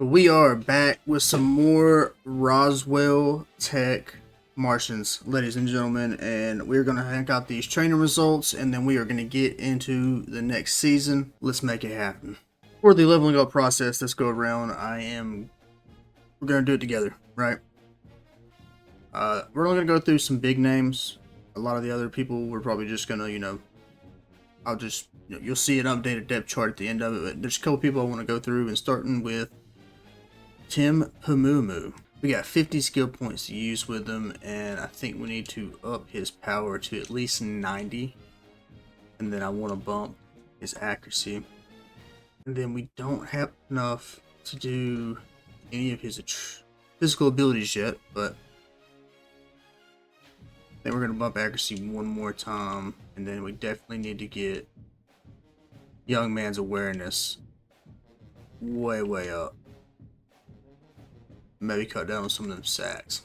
We are back with some more Roswell Tech Martians, ladies and gentlemen, and we're going to check out these training results, and then we are going to get into the next season. Let's make it happen. For the leveling up process this go around, we're going to do it together, right? We're only going to go through some big names. A lot of the other people, we're probably just going to, you'll see an updated depth chart at the end of it, but there's a couple people I want to go through, and starting with Teambuilder. We got 50 skill points to use with him, and I think we need to up his power to at least 90. And then I want to bump his accuracy. And then we don't have enough to do any of his physical abilities yet, but then we're going to bump accuracy one more time. And then we definitely need to get young man's awareness way up. Maybe cut down on some of them sacks.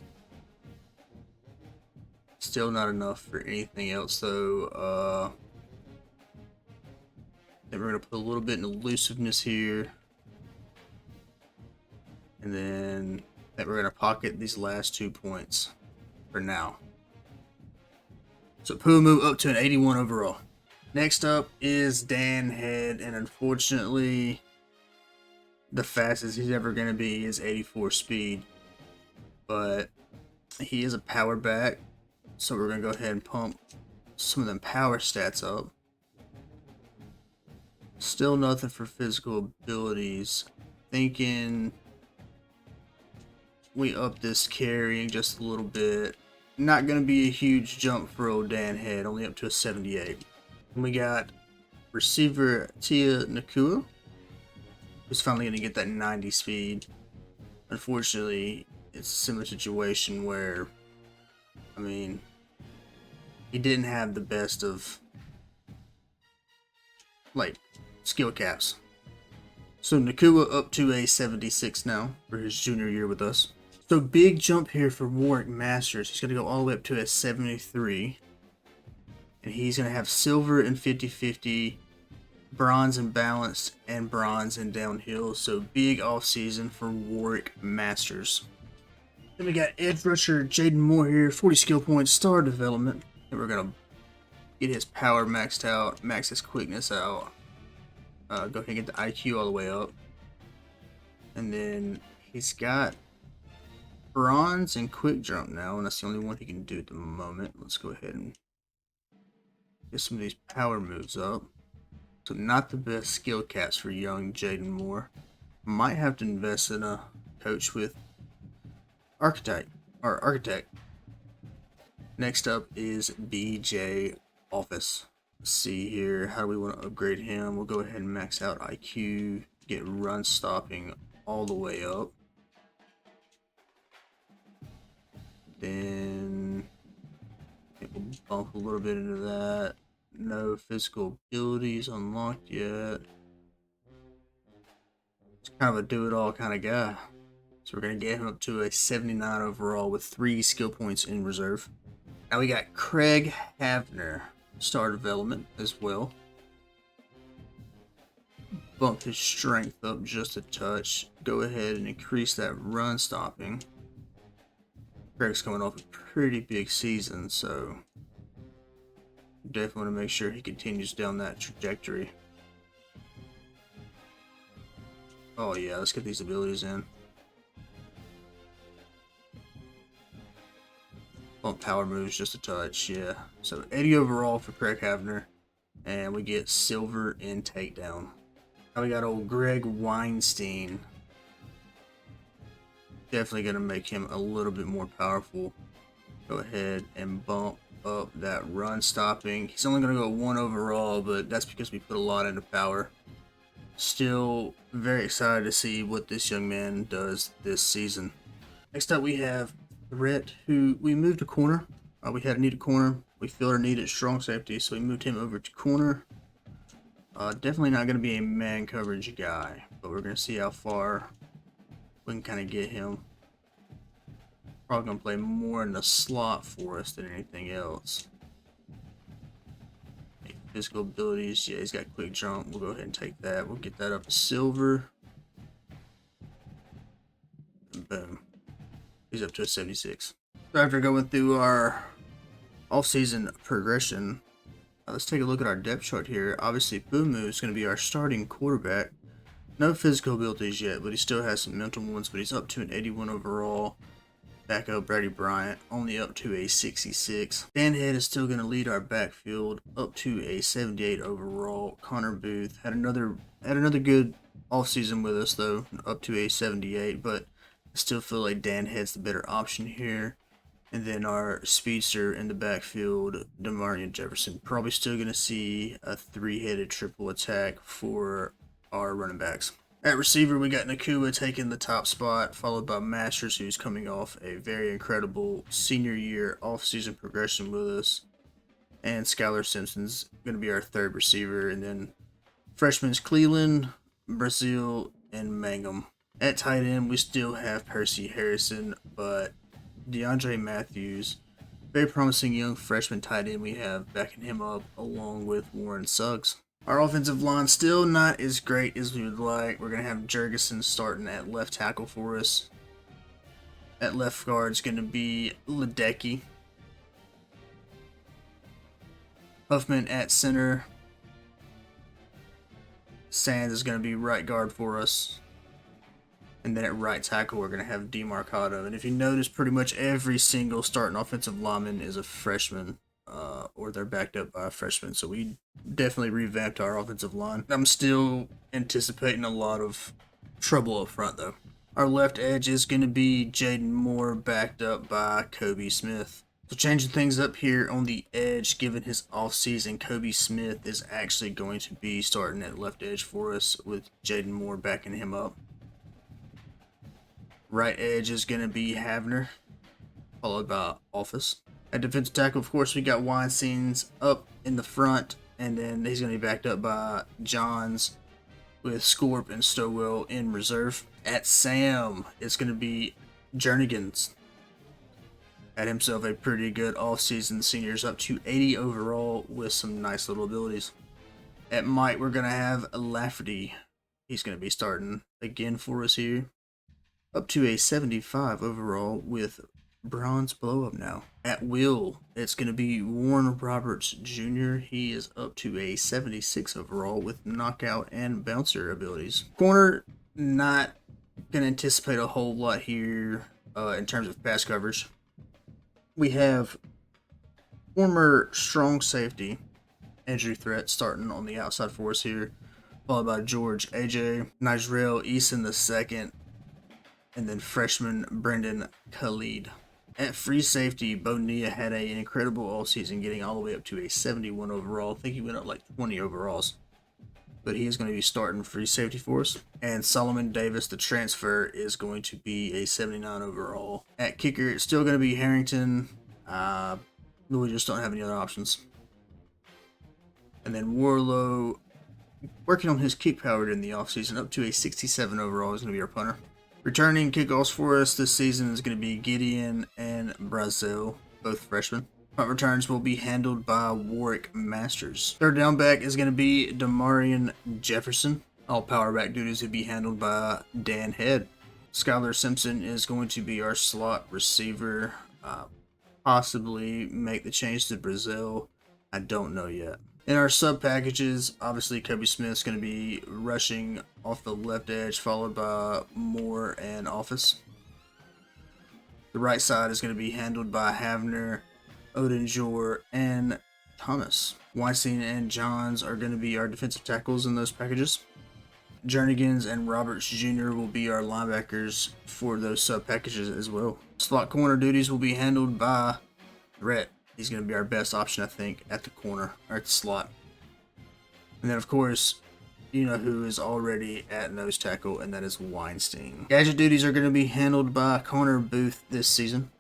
Still not enough for anything else though. Then we're gonna put a little bit in elusiveness here, and then we're gonna pocket these last 2 points for now. So Pumu up to an 81 overall. Next up is Dan Head, and unfortunately, the fastest he's ever going to be is 84 speed, but he is a power back, so we're going to go ahead and pump some of them power stats up. Still nothing for physical abilities. Thinking we up this carrying just a little bit. Not going to be a huge jump for old Dan Head, only up to a 78. And we got receiver Tia Nakua, who's finally going to get that 90 speed. Unfortunately, it's a similar situation where, he didn't have the best of, skill caps. So Nakua up to a 76 now for his junior year with us. So big jump here for Warwick Masters. He's going to go all the way up to a 73. And he's going to have silver and 50-50. Bronze and balanced, and bronze and downhill. So big off season for Warwick Masters. Then we got edge rusher Jaden Moore here, 40 skill points, star development. And we're gonna get his power maxed out, max his quickness out. Go ahead and get the IQ all the way up. And then he's got bronze and quick jump now, and that's the only one he can do at the moment. Let's go ahead and get some of these power moves up. So not the best skill caps for young Jaden Moore. Might have to invest in a coach with architect. Next up is BJ Office. Let's see here. How do we want to upgrade him? We'll go ahead and max out IQ. Get run stopping all the way up. Then we'll bump a little bit into that. No physical abilities unlocked yet. It's kind of a do-it-all kind of guy. So we're going to get him up to a 79 overall with 3 skill points in reserve. Now we got Craig Havner, star development as well. Bump his strength up just a touch. Go ahead and increase that run stopping. Craig's coming off a pretty big season, so definitely want to make sure he continues down that trajectory. Oh yeah, let's get these abilities in. Bump power moves just a touch, yeah. So 80 overall for Craig Havner, and we get silver in takedown. Now we got old Greg Weinstein. Definitely gonna make him a little bit more powerful. Go ahead and bump up that run stopping. He's only going to go 1 overall, but that's because we put a lot into power. Still very excited to see what this young man does this season. Next up we have Brett, who we moved to corner. We had a needed corner. We filled our need at strong safety, so we moved him over to corner. Definitely not going to be a man coverage guy, but we're going to see how far we can kind of get him. Probably going to play more in the slot for us than anything else. Physical abilities, yeah, he's got quick jump. We'll go ahead and take that. We'll get that up to silver. Boom. He's up to a 76. So after going through our off-season progression, let's take a look at our depth chart here. Obviously, Boomu is going to be our starting quarterback. No physical abilities yet, but he still has some mental ones. But he's up to an 81 overall. Backup Brady Bryant only up to a 66. Dan Head is still going to lead our backfield up to a 78 overall. Connor Booth had another good offseason with us though, up to a 78. But I still feel like Dan Head's the better option here. And then our speedster in the backfield, Demarion Jefferson. Probably still going to see a three-headed triple attack for our running backs. At receiver, we got Nakua taking the top spot, followed by Masters, who's coming off a very incredible senior year off-season progression with us. And Skylar Simpson's going to be our third receiver. And then freshmen's Cleveland, Brazil, and Mangum. At tight end, we still have Percy Harrison, but DeAndre Matthews, very promising young freshman tight end we have backing him up along with Warren Suggs. Our offensive line still not as great as we would like. We're going to have Jurgensen starting at left tackle for us. At left guard is going to be Ledecky. Huffman at center. Sands is going to be right guard for us. And then at right tackle, we're going to have DeMarcado. And if you notice, pretty much every single starting offensive lineman is a freshman, or they're backed up by a freshman. So we definitely revamped our offensive line. I'm still anticipating a lot of trouble up front, though. Our left edge is going to be Jaden Moore, backed up by Kobe Smith. So changing things up here on the edge, given his offseason, Kobe Smith is actually going to be starting at left edge for us with Jaden Moore backing him up. Right edge is going to be Havner, followed by Office. At defensive tackle, of course, we got Weinstein's up in the front, and then he's going to be backed up by Johns with Scorp and Stowell in reserve. At Sam, it's going to be Jernigan's. Had himself a pretty good offseason. Seniors up to 80 overall with some nice little abilities. At Mike, we're going to have Lafferty. He's going to be starting again for us here. Up to a 75 overall with bronze blow up now. At Will, it's going to be Warren Roberts Jr. He is up to a 76 overall with knockout and bouncer abilities. Corner, not going to anticipate a whole lot here in terms of pass coverage. We have former strong safety, Andrew Threat, starting on the outside for us here, followed by George AJ, Nigel Eason II, and then freshman Brendan Khalid. At free safety, Bonilla had an incredible all-season, getting all the way up to a 71 overall. I think he went up like 20 overalls. But he is going to be starting free safety for us. And Solomon Davis, the transfer, is going to be a 79 overall. At kicker, it's still going to be Harrington. We just don't have any other options. And then Warlow, working on his kick power in the offseason, up to a 67 overall, is going to be our punter. Returning kickoffs for us this season is going to be Gideon and Brazil, both freshmen. Punt returns will be handled by Warwick Masters. Third down back is going to be Demarion Jefferson. All power back duties will be handled by Dan Head. Skylar Simpson is going to be our slot receiver. Possibly make the change to Brazil. I don't know yet. In our sub packages, obviously Kobe Smith's going to be rushing off the left edge, followed by Moore and Office. The right side is going to be handled by Havner, Odenjor, and Thomas. Weinstein and Johns are going to be our defensive tackles in those packages. Jernigan's and Roberts Jr. will be our linebackers for those sub packages as well. Slot corner duties will be handled by Rhett. He's going to be our best option, I think, at the corner, or at the slot. And then, of course, you know who is already at nose tackle, and that is Weinstein. Gadget duties are going to be handled by Connor Booth this season.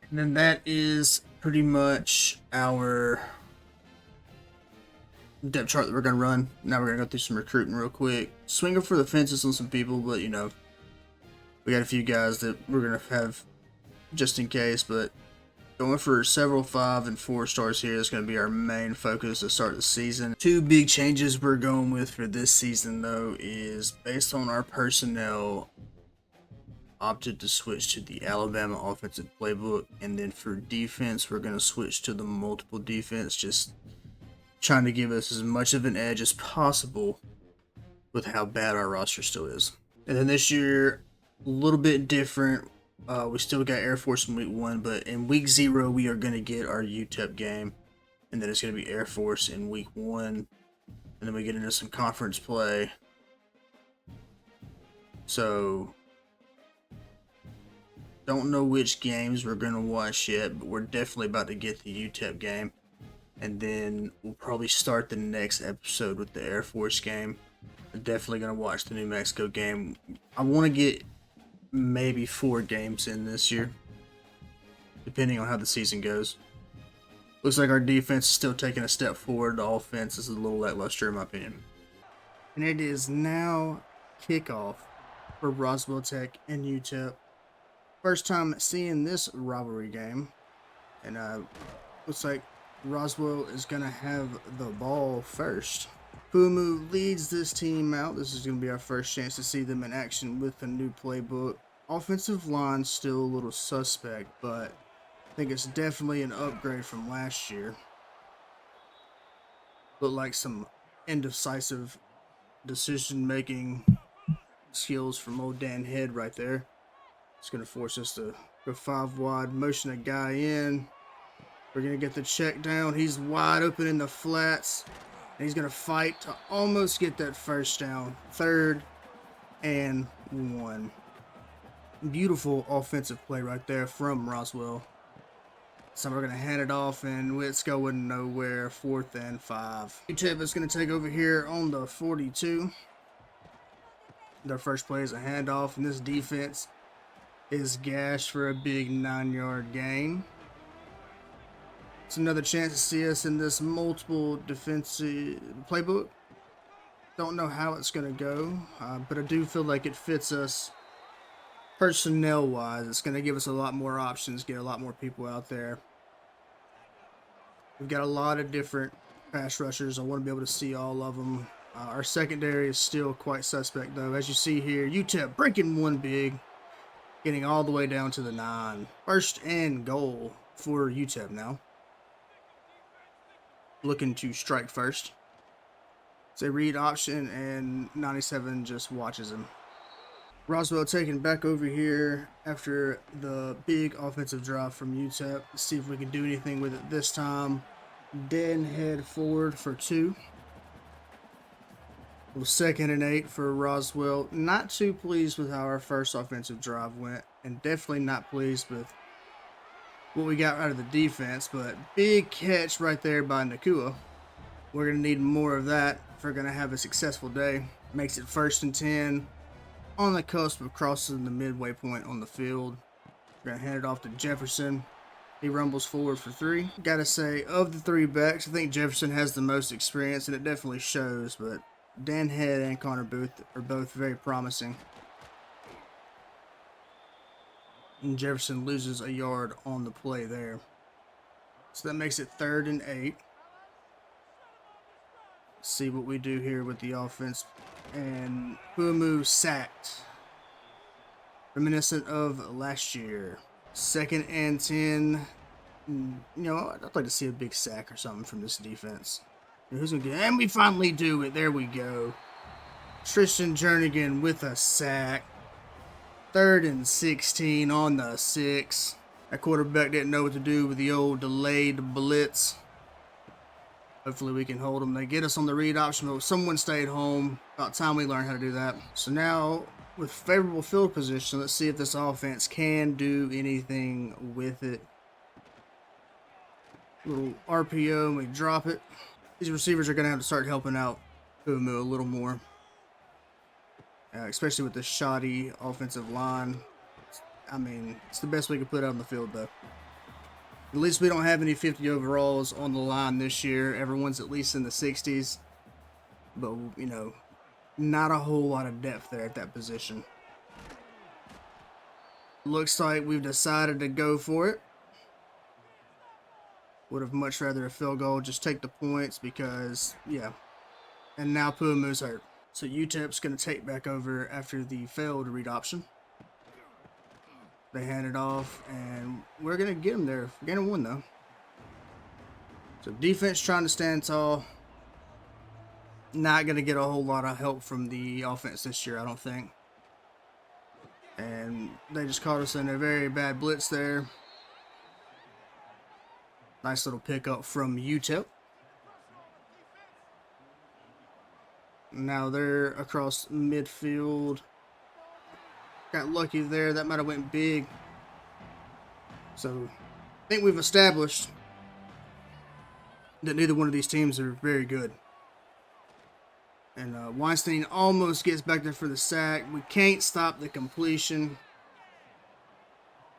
And then that is pretty much our depth chart that we're going to run. Now we're going to go through some recruiting real quick. Swinging for the fences on some people, but, you know, we got a few guys that we're going to have just in case, but going for several 5 and 4 stars here is going to be our main focus to start the season. Two big changes we're going with for this season, though, is based on our personnel. opted to switch to the Alabama offensive playbook, and then for defense, we're going to switch to the multiple defense, just trying to give us as much of an edge as possible with how bad our roster still is. And then this year, a little bit different. We still got Air Force in week 1, but in week 0, we are going to get our UTEP game, and then it's going to be Air Force in week 1, and then we get into some conference play. So, don't know which games we're going to watch yet, but we're definitely about to get the UTEP game. And then we'll probably start the next episode with the Air Force game. I'm definitely going to watch the New Mexico game. I want to get maybe 4 games in this year, depending on how the season goes. Looks like our defense is still taking a step forward. The offense is a little lackluster in my opinion. And it is now kickoff for Roswell Tech and UTEP. First time seeing this rivalry game. And looks like Roswell is going to have the ball first. Pumu leads this team out. This is going to be our first chance to see them in action with a new playbook. Offensive line still a little suspect, but I think it's definitely an upgrade from last year. Look like some indecisive decision-making skills from old Dan Head right there. It's going to force us to go 5 wide, motion a guy in. We're going to get the check down. He's wide open in the flats. And he's going to fight to almost get that first down. 3rd and 1. Beautiful offensive play right there from Roswell. So we're going to hand it off, and it's going nowhere. 4th and 5. UTEP is going to take over here on the 42. Their first play is a handoff, and this defense is gashed for a big 9-yard gain. It's another chance to see us in this multiple defensive playbook. Don't know how it's going to go, but I do feel like it fits us personnel-wise. It's going to give us a lot more options, get a lot more people out there. We've got a lot of different pass rushers. I want to be able to see all of them. Our secondary is still quite suspect, though. As you see here, UTEP breaking one big, getting all the way down to the 9. 1st and goal for UTEP now. Looking to strike first. It's a read option, and 97 just watches him. Roswell taking back over here after the big offensive drive from UTEP. Let's see if we can do anything with it this time. Den head forward for 2. Well, 2nd and 8 for Roswell. Not too pleased with how our first offensive drive went, and definitely not pleased with what we got out of the defense, but big catch right there by Nakua. We're going to need more of that if we're going to have a successful day. Makes it 1st and 10 on the cusp of crossing the midway point on the field. We're going to hand it off to Jefferson. He rumbles forward for 3. Gotta say, of the 3 backs, I think Jefferson has the most experience, and it definitely shows, but Dan Head and Connor Booth are both very promising. And Jefferson loses a yard on the play there. So that makes it 3rd and 8. See what we do here with the offense. And Pumu sacked. Reminiscent of last year. 2nd and 10. You know, I'd like to see a big sack or something from this defense. Who's gonna get it? And we finally do it. There we go. Tristan Jernigan with a sack. 3rd and 16 on the 6. That quarterback didn't know what to do with the old delayed blitz. Hopefully we can hold them. They get us on the read option, but someone stayed home. About time we learn how to do that. So now, with favorable field position, let's see if this offense can do anything with it. Little RPO, and we drop it. These receivers are going to have to start helping out Pumu a little more. Especially with the shoddy offensive line. I mean, it's the best we could put out on the field, though. At least we don't have any 50 overalls on the line this year. Everyone's at least in the 60s. But, you know, not a whole lot of depth there at that position. Looks like we've decided to go for it. Would have much rather a field goal. Just take the points because, yeah. And now Pumu's hurt. So UTEP's going to take back over after the failed read option. They hand it off, and we're going to get them there. We're going to win, though. So defense trying to stand tall. Not going to get a whole lot of help from the offense this year, I don't think. And they just caught us in a very bad blitz there. Nice little pickup from UTEP. Now they're across midfield. Got lucky there. That might have went big. So I think we've established that neither one of these teams are very good. And Weinstein almost gets back there for the sack. We can't stop the completion.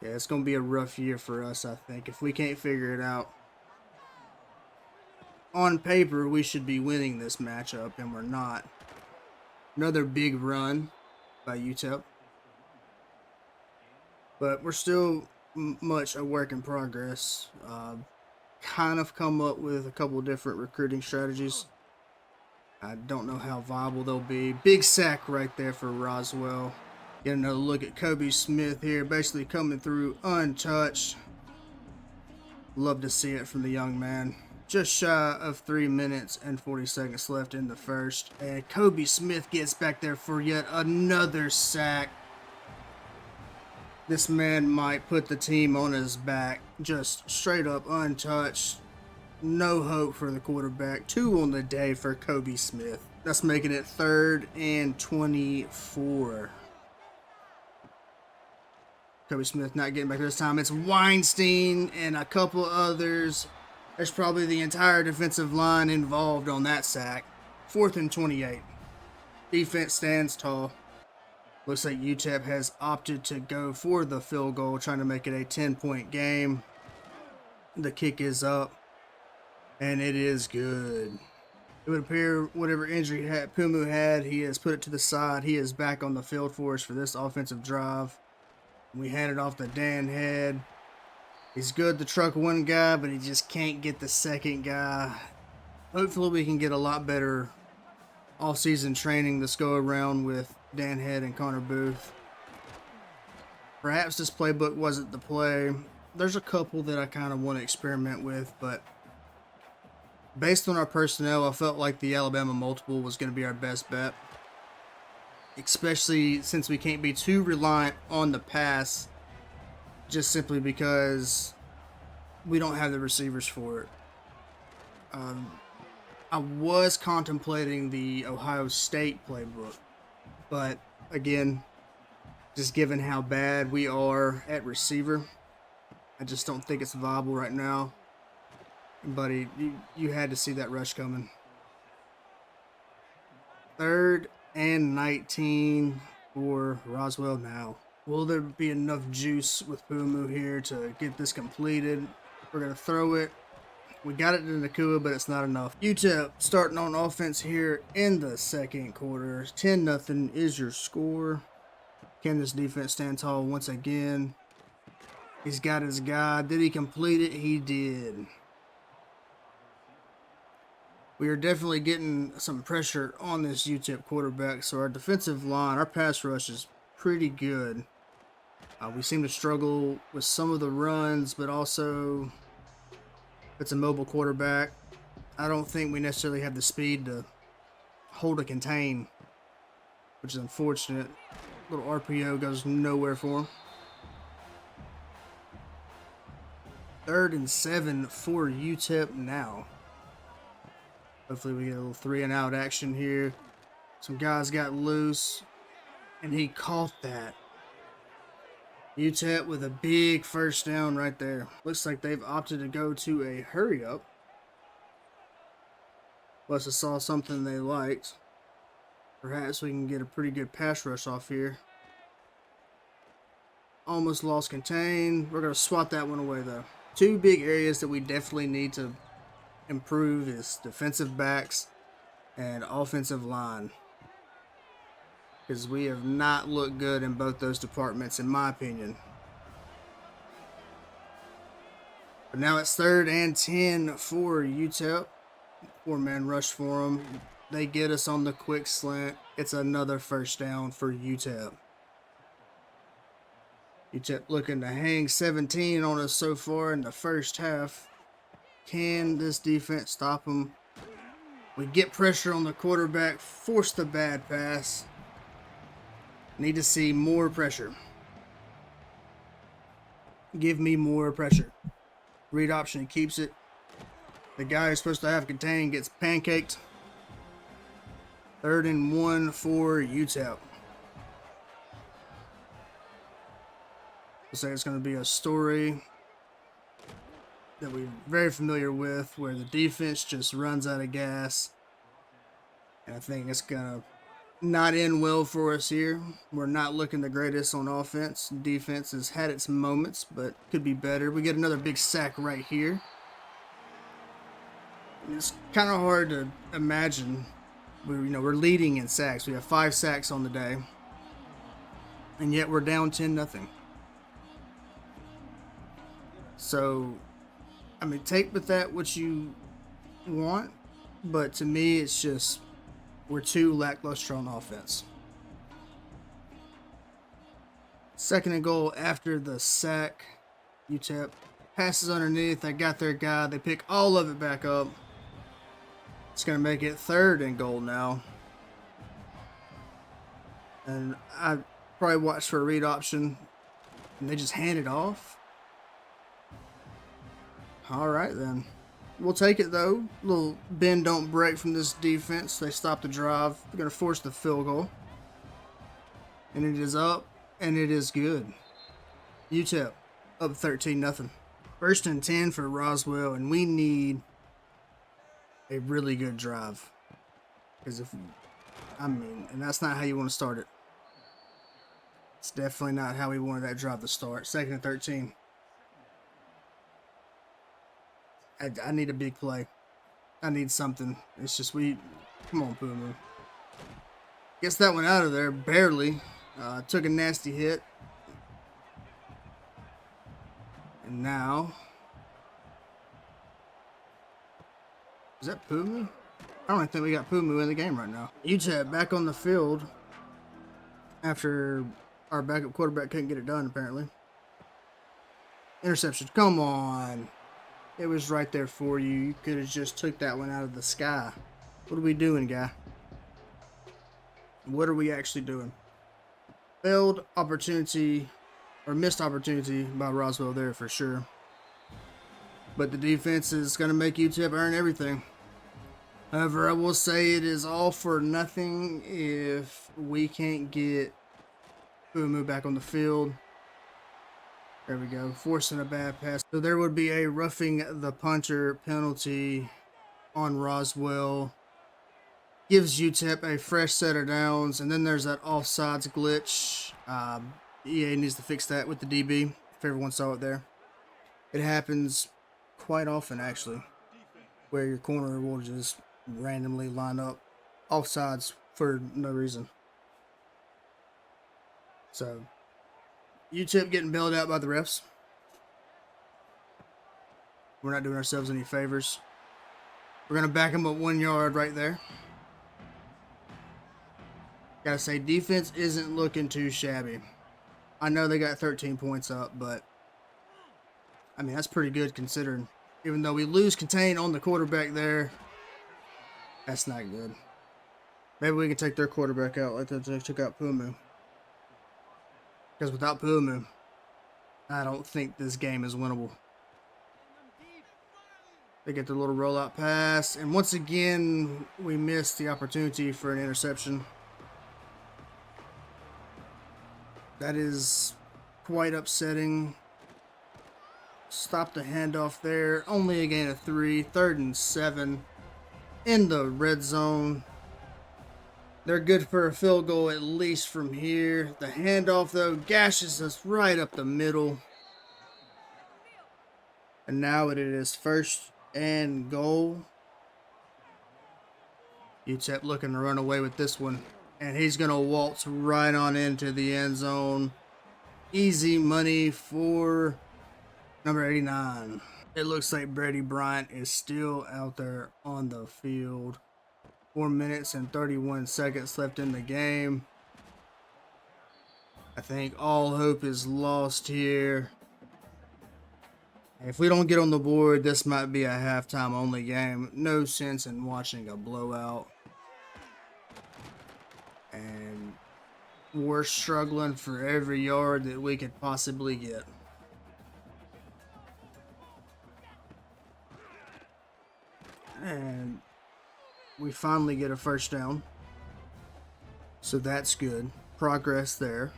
Yeah, it's going to be a rough year for us, I think, if we can't figure it out. On paper, we should be winning this matchup, and we're not. Another big run by UTEP. But we're still much a work in progress. Kind of come up with a couple different recruiting strategies. I don't know how viable they'll be. Big sack right there for Roswell. Get another look at Kobe Smith here, basically coming through untouched. Love to see it from the young man. Just shy of 3 minutes and 40 seconds left in the first. And Kobe Smith gets back there for yet another sack. This man might put the team on his back. Just straight up untouched. No hope for the quarterback. 2 on the day for Kobe Smith. That's making it 3rd and 24. Kobe Smith not getting back this time. It's Weinstein and a couple others. There's probably the entire defensive line involved on that sack. 4th and 28. Defense stands tall. Looks like UTEP has opted to go for the field goal, trying to make it a 10-point game. The kick is up. And it is good. It would appear whatever injury Pumu had, he has put it to the side. He is back on the field for us for this offensive drive. We hand it off to Dan Head. He's good to truck one guy, but he just can't get the second guy. Hopefully we can get a lot better off-season training this go around with Dan Head and Connor Booth. Perhaps this playbook wasn't the play. There's a couple that I kind of want to experiment with, but based on our personnel, I felt like the Alabama multiple was going to be our best bet. Especially since we can't be too reliant on the pass, just simply because we don't have the receivers for it. I was contemplating the Ohio State playbook, but again, just given how bad we are at receiver, I just don't think it's viable right now. Buddy, you had to see that rush coming. 3rd and 19 for Roswell now. Will there be enough juice with Pumu here to get this completed? We're going to throw it. We got it to Nakua, but it's not enough. UTEP starting on offense here in the second quarter. 10-0 is your score. Can this defense stand tall once again? He's got his guy. Did he complete it? He did. We are definitely getting some pressure on this UTEP quarterback, so our defensive line, our pass rush is pretty good. We seem to struggle with some of the runs, but also it's a mobile quarterback. I don't think we necessarily have the speed to hold a contain, which is unfortunate. Little RPO goes nowhere for him. 3rd and 7 for UTEP now. Hopefully we get a little 3-and-out action here. Some guys got loose, and he caught that. UTEP with a big first down right there. Looks like they've opted to go to a hurry-up. Plus I saw something they liked. Perhaps we can get a pretty good pass rush off here. Almost lost contain. We're going to swat that one away, though. 2 big areas that we definitely need to improve is defensive backs and offensive line, because we have not looked good in both those departments, in my opinion. But now it's 3rd and 10 for UTEP. 4-man rush for them. They get us on the quick slant. It's another first down for UTEP. UTEP looking to hang 17 on us so far in the first half. Can this defense stop them? We get pressure on the quarterback, force the bad pass. Need to see more pressure. Give me more pressure. Read option keeps it. The guy who's supposed to have contain gets pancaked. 3rd and 1 for UTEP. Looks like it's going to be a story that we're very familiar with, where the defense just runs out of gas. And I think it's going to not end well for us here. We're not looking the greatest on offense. Defense has had its moments, but could be better. We get another big sack right here. It's kind of hard to imagine. We're leading in sacks. We have 5 sacks on the day, and yet we're down 10-0. So, I mean, take with that what you want, but to me, it's just we're too lackluster on offense. 2nd and goal after the sack. UTEP passes underneath. They got their guy. They pick all of it back up. It's going to make it 3rd and goal now. And I probably watched for a read option, and they just hand it off. All right, then. We'll take it, though. Little bend don't break from this defense. They stop the drive. They're going to force the field goal. And it is up, and it is good. UTEP up 13-0. 1st and 10 for Roswell, and we need a really good drive. Because and that's not how you want to start it. It's definitely not how we wanted that drive to start. 2nd and 13. I need a big play. I need something. It's just come on, Puma. Gets that one out of there, barely. Took a nasty hit. And now, is that Puma? I don't think we got Puma in the game right now. UTEP back on the field after our backup quarterback couldn't get it done, apparently. Interception. Come on. It was right there for you. You could have just took that one out of the sky. What are we doing, guy? What are we actually doing? Failed opportunity, or missed opportunity by Roswell there for sure. But the defense is going to make UTEP earn everything. However, I will say it is all for nothing if we can't get Fumu back on the field. There we go, forcing a bad pass. So there would be a roughing the punter penalty on Roswell. Gives UTEP a fresh set of downs, and then there's that offsides glitch. EA needs to fix that with the DB, if everyone saw it there. It happens quite often, actually, where your corner will just randomly line up offsides for no reason. So, UTEP getting bailed out by the refs. We're not doing ourselves any favors. We're going to back them up 1 yard right there. Gotta say, defense isn't looking too shabby. I know they got 13 points up, but I mean, that's pretty good considering. Even though we lose contain on the quarterback there, that's not good. Maybe we can take their quarterback out like they took out Pumu. Because without Pumu, I don't think this game is winnable. They get the little rollout pass, and once again, we missed the opportunity for an interception. That is quite upsetting. Stop the handoff there. Only a gain of 3. 3rd and 7 in the red zone. They're good for a field goal at least from here. The handoff, though, gashes us right up the middle. And now it is 1st and goal. UTEP looking to run away with this one. And he's going to waltz right on into the end zone. Easy money for number 89. It looks like Brady Bryant is still out there on the field. 4 minutes and 31 seconds left in the game. I think all hope is lost here. If we don't get on the board, this might be a halftime only game. No sense in watching a blowout. And we're struggling for every yard that we could possibly get. And we finally get a first down. So that's good. Progress there.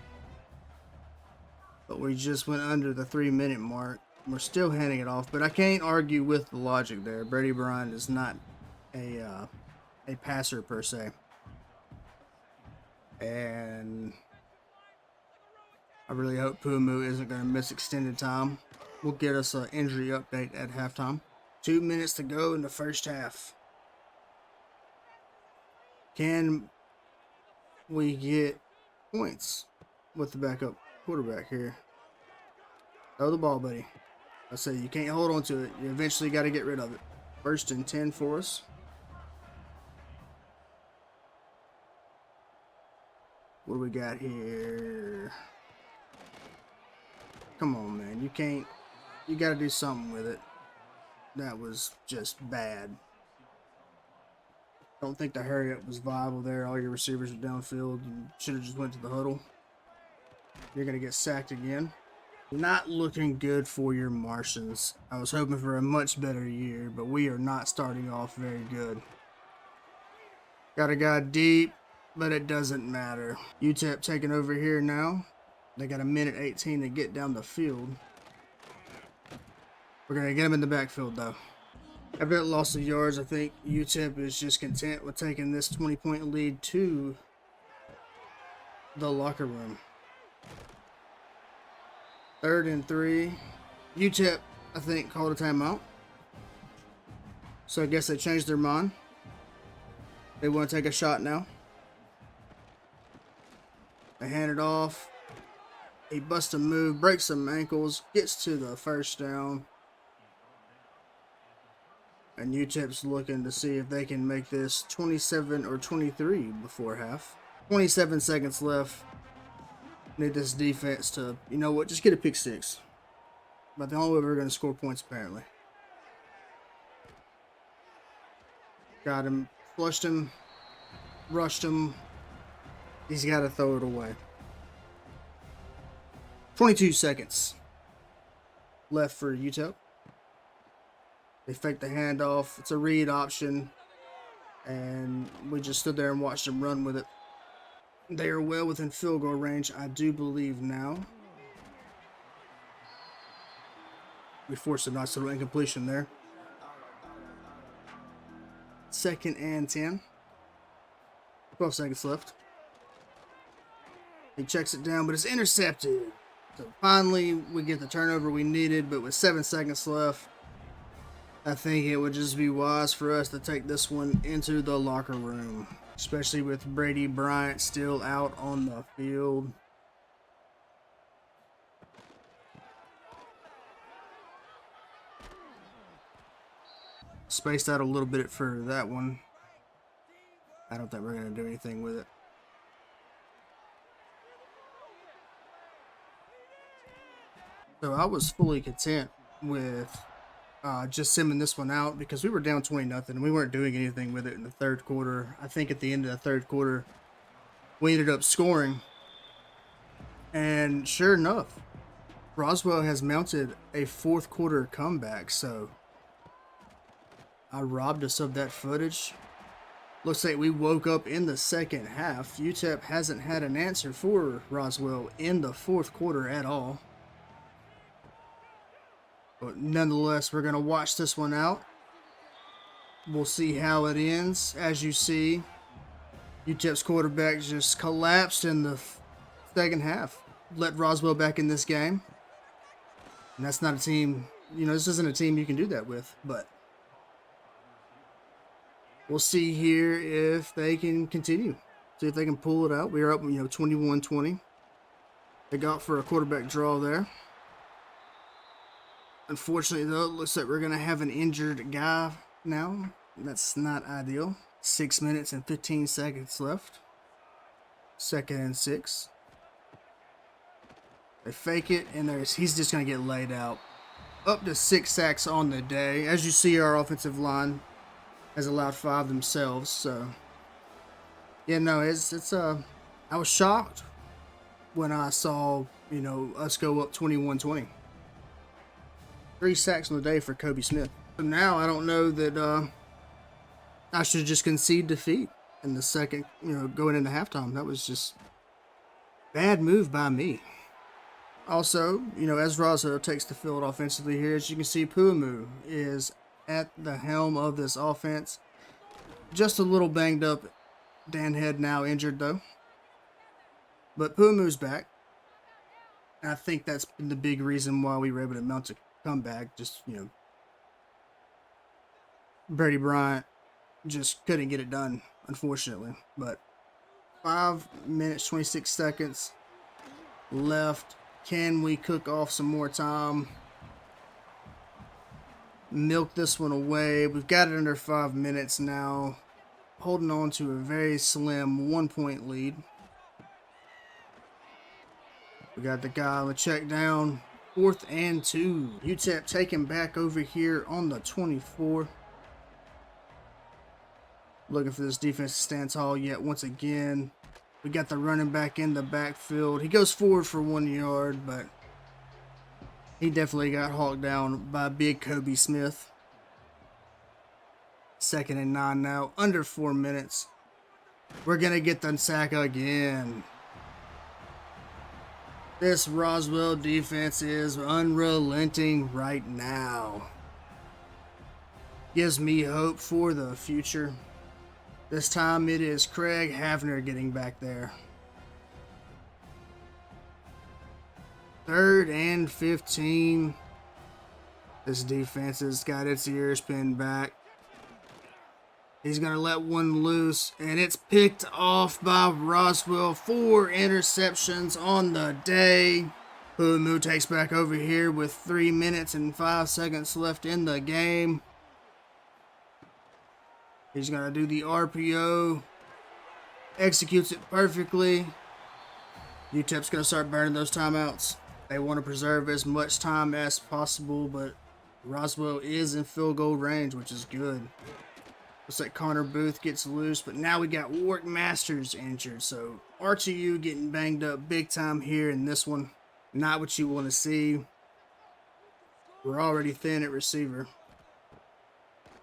But we just went under the 3-minute mark. We're still handing it off, but I can't argue with the logic there. Brady Bryant is not a passer per se. And I really hope Pumu isn't going to miss extended time. Will get us an injury update at halftime. 2 minutes to go in the first half. Can we get points with the backup quarterback here? Throw the ball, buddy. I say you can't hold on to it. You eventually got to get rid of it. 1st and 10 for us. What do we got here? Come on, man. You can't. You got to do something with it. That was just bad. Don't think the hurry up was viable there. All your receivers are downfield. You should have just went to the huddle. You're going to get sacked again. Not looking good for your Martians. I was hoping for a much better year, but we are not starting off very good. Got a guy deep, but it doesn't matter. UTEP taking over here now. They got a minute 18 to get down the field. We're going to get them in the backfield, though. After that loss of yards, I think UTEP is just content with taking this 20-point lead to the locker room. 3rd and 3. UTEP, I think, called a timeout. So I guess they changed their mind. They want to take a shot now. They hand it off. He busts a move, breaks some ankles, gets to the first down. And UTEP's looking to see if they can make this 27 or 23 before half. 27 seconds left. Need this defense to, you know what, just get a pick six. But the only way we're going to score points, apparently. Got him, flushed him, rushed him. He's got to throw it away. 22 seconds left for UTEP. They fake the handoff. It's a read option. And we just stood there and watched them run with it. They are well within field goal range, I do believe now. We forced a nice little incompletion there. 2nd and 10. 12 seconds left. He checks it down, but it's intercepted. So finally, we get the turnover we needed, but with 7 seconds left, I think it would just be wise for us to take this one into the locker room. Especially with Brady Bryant still out on the field. Spaced out a little bit for that one. I don't think we're going to do anything with it. So I was fully content with just simming this one out because we were down 20-0 and we weren't doing anything with it in the 3rd quarter. I think at the end of the 3rd quarter, we ended up scoring. And sure enough, Roswell has mounted a 4th quarter comeback. So I robbed us of that footage. Looks like we woke up in the 2nd half. UTEP hasn't had an answer for Roswell in the 4th quarter at all. But nonetheless, we're going to watch this one out. We'll see how it ends. As you see, UTEP's quarterback just collapsed in the 2nd half. Let Roswell back in this game. And that's not a team, you know, this isn't a team you can do that with. But we'll see here if they can continue. See if they can pull it out. We are up, 21-20. They got for a quarterback draw there. Unfortunately, though, it looks like we're going to have an injured guy now. That's not ideal. 6 minutes and 15 seconds left. 2nd and 6. They fake it, and he's just going to get laid out. Up to 6 sacks on the day. As you see, our offensive line has allowed 5 themselves. So, yeah, no, I was shocked when I saw, us go up 21-20. 3 sacks on the day for Kobe Smith. So now I don't know that I should just concede defeat in the second, going into halftime. That was just bad move by me. Also, as Roswell takes the field offensively here, as you can see, Puamu is at the helm of this offense. Just a little banged up. Dan Head now injured, though. But Puamu's back. And I think that's been the big reason why we were able to mount a comeback. Just, Brady Bryant just couldn't get it done, unfortunately. But 5 minutes, 26 seconds left. Can we cook off some more time? Milk this one away. We've got it under 5 minutes now. Holding on to a very slim 1-point lead. We got the guy on the check down. 4th and 2. UTEP taking back over here on the 24. Looking for this defense to stand tall yet once again. We got the running back in the backfield. He goes forward for 1 yard, but he definitely got hawked down by big Kobe Smith. 2nd and 9 now, under 4 minutes. We're going to get the sack again. This Roswell defense is unrelenting right now. Gives me hope for the future. This time it is Craig Havner getting back there. 3rd and 15. This defense has got its ears pinned back. He's going to let one loose, and it's picked off by Roswell. 4 interceptions on the day. Puamu takes back over here with 3 minutes and 5 seconds left in the game. He's going to do the RPO. Executes it perfectly. UTEP's going to start burning those timeouts. They want to preserve as much time as possible, but Roswell is in field goal range, which is good. Looks like Connor Booth gets loose, but now we got Warwick Masters injured. So RTU getting banged up big time here in this one. Not what you want to see. We're already thin at receiver.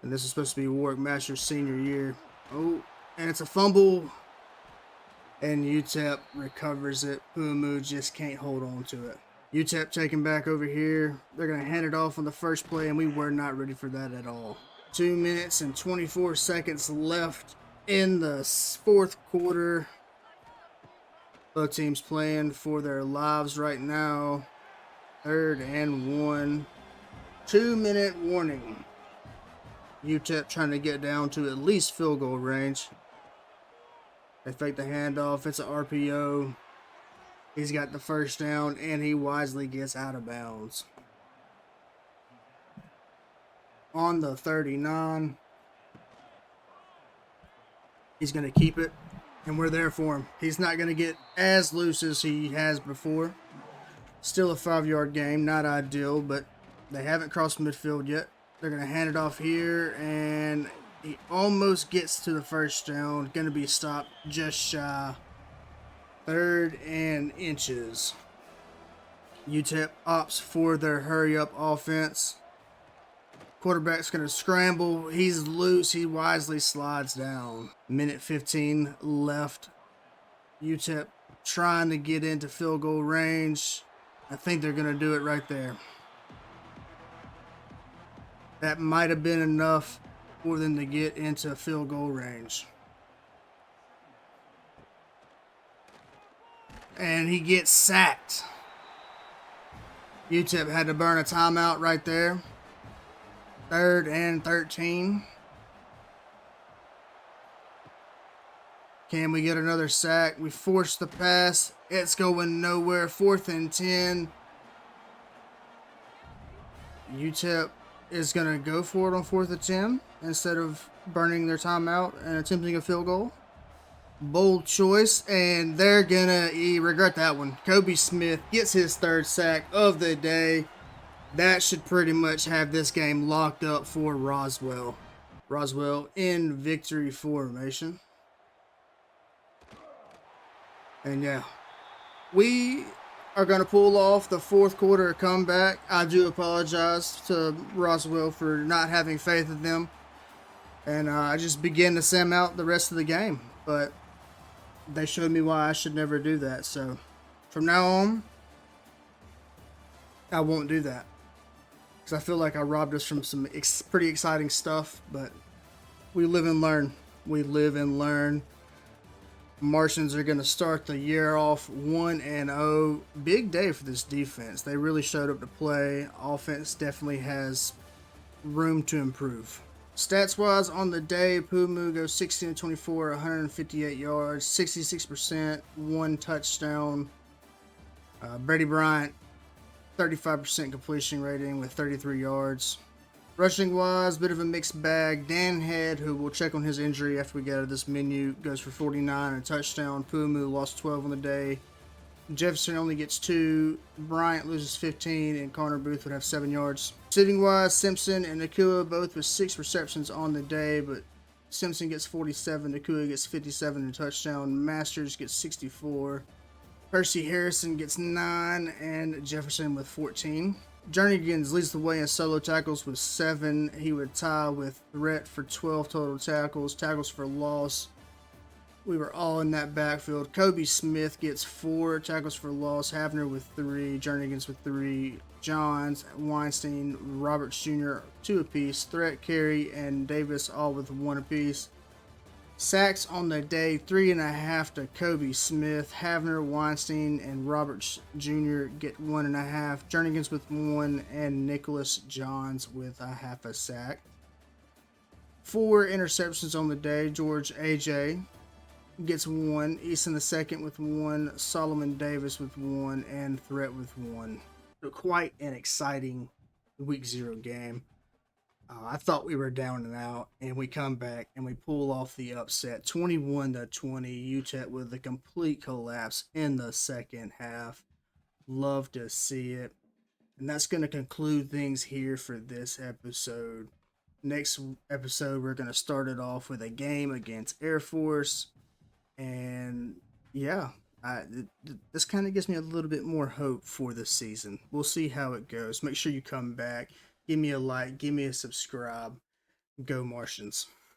And this is supposed to be Warwick Masters' senior year. Oh, and it's a fumble. And UTEP recovers it. Puamu just can't hold on to it. UTEP taking back over here. They're going to hand it off on the first play, and we were not ready for that at all. 2 minutes and 24 seconds left in the 4th quarter. Both teams playing for their lives right now. 3rd and 1. 2-minute warning. UTEP trying to get down to at least field goal range. They fake the handoff. It's an RPO. He's got the first down, and he wisely gets out of bounds. On the 39. He's going to keep it, and we're there for him. He's not going to get as loose as he has before. Still a 5-yard game. Not ideal, but they haven't crossed midfield yet. They're going to hand it off here, and he almost gets to the first down. Going to be stopped just shy. 3rd and inches. UTEP opts for their hurry-up offense. Quarterback's going to scramble. He's loose. He wisely slides down. 1:15 left. UTEP trying to get into field goal range. I think they're going to do it right there. That might have been enough for them to get into field goal range. And he gets sacked. UTEP had to burn a timeout right there. 3rd and 13. Can we get another sack? We forced the pass. It's going nowhere. 4th and 10. UTEP is going to go for it on 4th and 10 instead of burning their timeout and attempting a field goal. Bold choice, and they're gonna regret that one. Kobe Smith gets his third sack of the day. That should pretty much have this game locked up for Roswell. Roswell in victory formation. And yeah, we are going to pull off the fourth quarter comeback. I do apologize to Roswell for not having faith in them. And I just began to sim out the rest of the game. But they showed me why I should never do that. So from now on, I won't do that. Because I feel like I robbed us from some pretty exciting stuff. But we live and learn. We live and learn. Martians are going to start the year off 1-0. Big day for this defense. They really showed up to play. Offense definitely has room to improve. Stats wise on the day, Pumu goes 16-24, 158 yards, 66%, 1 touchdown. Brady Bryant, 35% completion rating with 33 yards. Rushing wise, bit of a mixed bag. Dan Head, who will check on his injury after we get out of this menu, goes for 49 and a touchdown. Pumu lost 12 on the day. Jefferson only gets 2. Bryant loses 15, and Connor Booth would have 7 yards. Sitting wise, Simpson and Nakua both with 6 receptions on the day, but Simpson gets 47, Nakua gets 57 and a touchdown. Masters gets 64. Percy Harrison gets 9, and Jefferson with 14. Jernigan leads the way in solo tackles with 7. He would tie with Threat for 12 total tackles. Tackles for loss, we were all in that backfield. Kobe Smith gets 4 tackles for loss. Havner with 3. Jernigan's with 3. Johns, Weinstein, Roberts Jr. 2 apiece. Threat, Carey, and Davis all with 1 apiece. Sacks on the day, 3.5 to Kobe Smith. Havner, Weinstein, and Roberts Jr. get 1.5. Jernigan's with 1, and Nicholas Johns with a half a sack. 4 interceptions on the day. George AJ gets 1. Easton II with 1. Solomon Davis with 1, and Threat with 1. So quite an exciting week 0 game. I thought we were down and out, and we come back and we pull off the upset, 21-20. UTEP with a complete collapse in the second half. Love to see it. And that's going to conclude things here for this episode. Next episode, we're going to start it off with a game against Air Force. And yeah, this kind of gives me a little bit more hope for the season. We'll see how it goes. Make sure you come back. Give me a like, give me a subscribe. Go Martians.